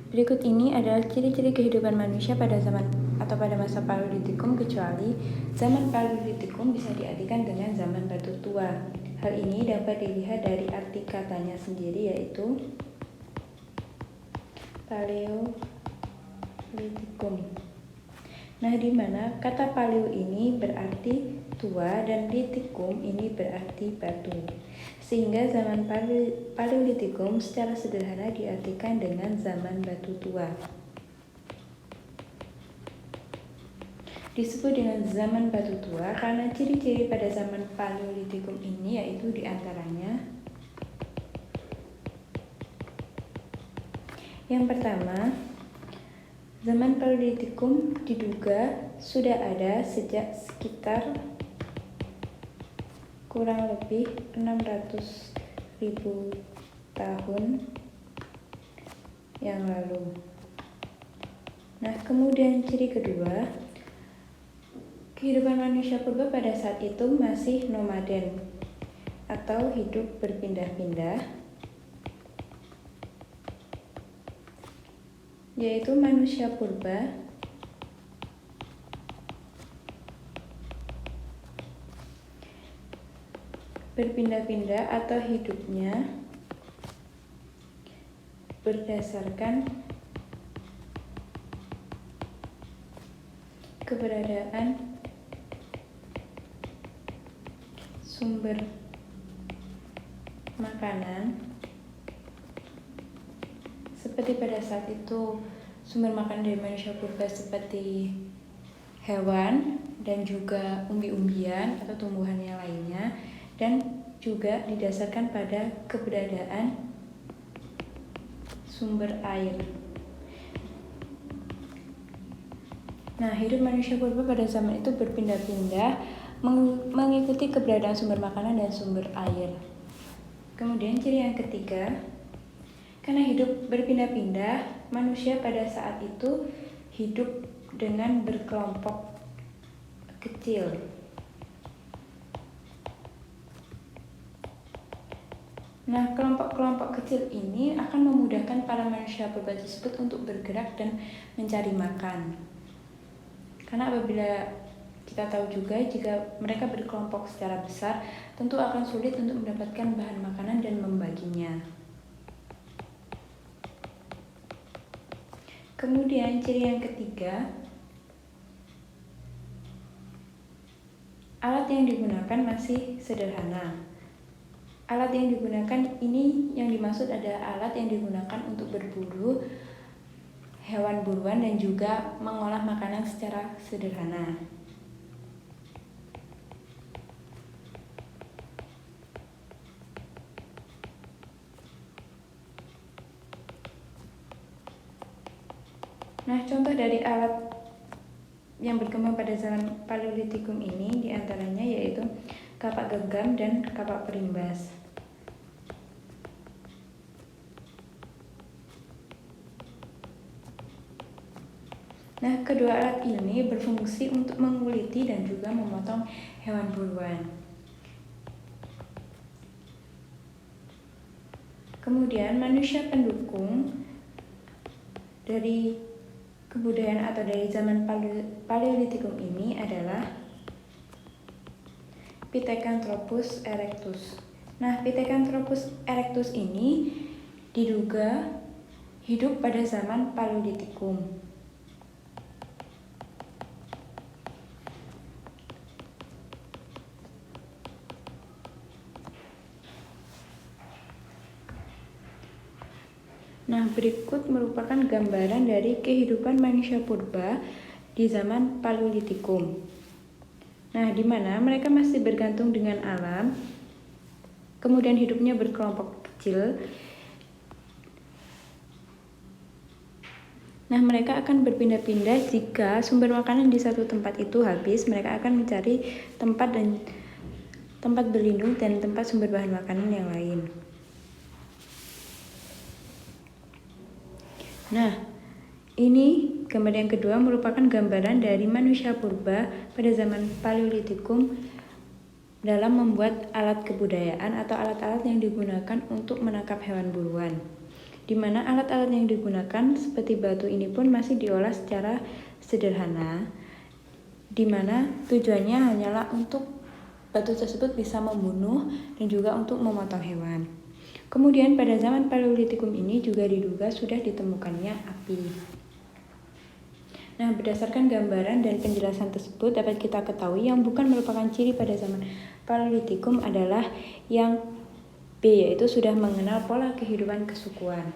Berikut ini adalah ciri-ciri kehidupan manusia pada zaman atau pada masa Paleolitikum, kecuali zaman Paleolitikum bisa diartikan dengan zaman batu tua. Hal ini dapat dilihat dari arti katanya sendiri, yaitu Paleolitikum. Nah, di mana kata paleo ini berarti tua dan litikum ini berarti batu. Sehingga zaman Paleolitikum secara sederhana diartikan dengan zaman batu tua. Disebut dengan zaman batu tua karena ciri-ciri pada zaman Paleolitikum ini yaitu diantaranya: yang pertama, zaman Paleolitikum diduga sudah ada sejak sekitar kurang lebih 600.000 tahun yang lalu. Nah, kemudian ciri kedua, kehidupan manusia purba pada saat itu masih nomaden atau hidup berpindah-pindah, yaitu manusia purba berpindah-pindah atau hidupnya berdasarkan keberadaan sumber makanan. Seperti pada saat itu sumber makanan dari manusia purba seperti hewan dan juga umbi-umbian atau tumbuhan yang lainnya, dan juga didasarkan pada keberadaan sumber air. Nah, hidup manusia purba pada zaman itu berpindah-pindah mengikuti keberadaan sumber makanan dan sumber air. Kemudian ciri yang ketiga, karena hidup berpindah-pindah, manusia pada saat itu hidup dengan berkelompok kecil. Nah, kelompok-kelompok kecil ini akan memudahkan para manusia purba tersebut untuk bergerak dan mencari makan. Karena apabila kita tahu juga, jika mereka berkelompok secara besar, tentu akan sulit untuk mendapatkan bahan makanan dan membaginya. Kemudian ciri yang ketiga, alat yang digunakan masih sederhana. Alat yang digunakan ini yang dimaksud adalah alat yang digunakan untuk berburu hewan buruan dan juga mengolah makanan secara sederhana. Nah, contoh dari alat yang berkembang pada zaman Paleolitikum ini diantaranya yaitu kapak genggam dan kapak perimbas. Nah, kedua alat ini berfungsi untuk menguliti dan juga memotong hewan buruan. Kemudian manusia pendukung dari kebudayaan atau dari zaman Paleolitikum ini adalah Pithecanthropus erectus. Nah, Pithecanthropus erectus ini diduga hidup pada zaman Paleolitikum. Nah, berikut merupakan gambaran dari kehidupan manusia purba di zaman Paleolitikum. Nah, di mana mereka masih bergantung dengan alam, kemudian hidupnya berkelompok kecil. Nah, mereka akan berpindah-pindah jika sumber makanan di satu tempat itu habis, mereka akan mencari tempat berlindung dan tempat sumber bahan makanan yang lain. Nah, ini gambar yang kedua merupakan gambaran dari manusia purba pada zaman Paleolitikum dalam membuat alat kebudayaan atau alat-alat yang digunakan untuk menangkap hewan buruan. di mana alat-alat yang digunakan seperti batu ini pun masih diolah secara sederhana, di mana tujuannya hanyalah untuk batu tersebut bisa membunuh dan juga untuk memotong hewan. Kemudian pada zaman Paleolitikum ini juga diduga sudah ditemukannya api. Nah, berdasarkan gambaran dan penjelasan tersebut dapat kita ketahui yang bukan merupakan ciri pada zaman Paleolitikum adalah yang B, yaitu sudah mengenal pola kehidupan kesukuan.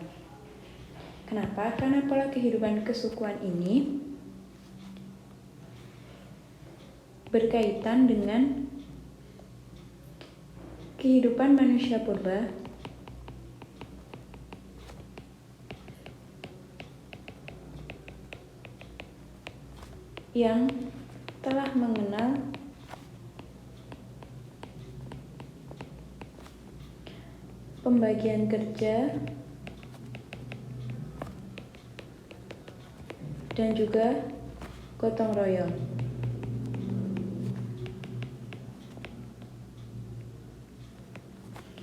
Kenapa? Karena pola kehidupan kesukuan ini berkaitan dengan kehidupan manusia purba yang telah mengenal pembagian kerja dan juga gotong royong.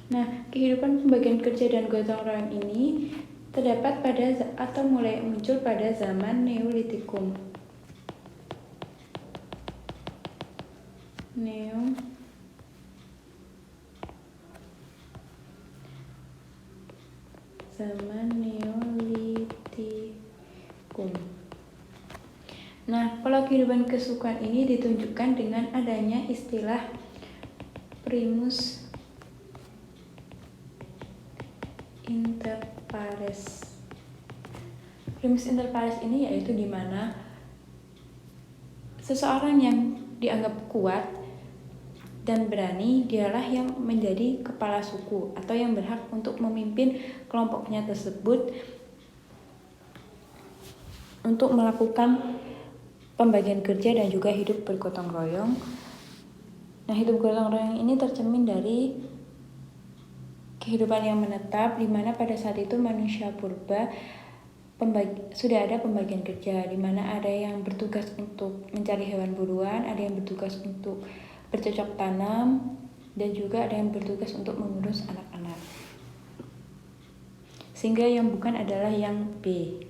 Nah, kehidupan pembagian kerja dan gotong royong ini terdapat pada atau mulai muncul pada zaman Neolitikum. Zaman Neolitikum. Nah, pola kehidupan kesukuan ini ditunjukkan dengan adanya istilah primus inter pares. Primus inter pares ini yaitu di mana seseorang yang dianggap kuat dan berani dialah yang menjadi kepala suku atau yang berhak untuk memimpin kelompoknya tersebut untuk melakukan pembagian kerja dan juga hidup bergotong royong. Nah, hidup gotong royong ini tercermin dari kehidupan yang menetap, di mana pada saat itu manusia purba sudah ada pembagian kerja, di mana ada yang bertugas untuk mencari hewan buruan, ada yang bertugas untuk bercocok tanam, dan juga ada yang bertugas untuk mengurus anak-anak. Sehingga yang bukan adalah yang B.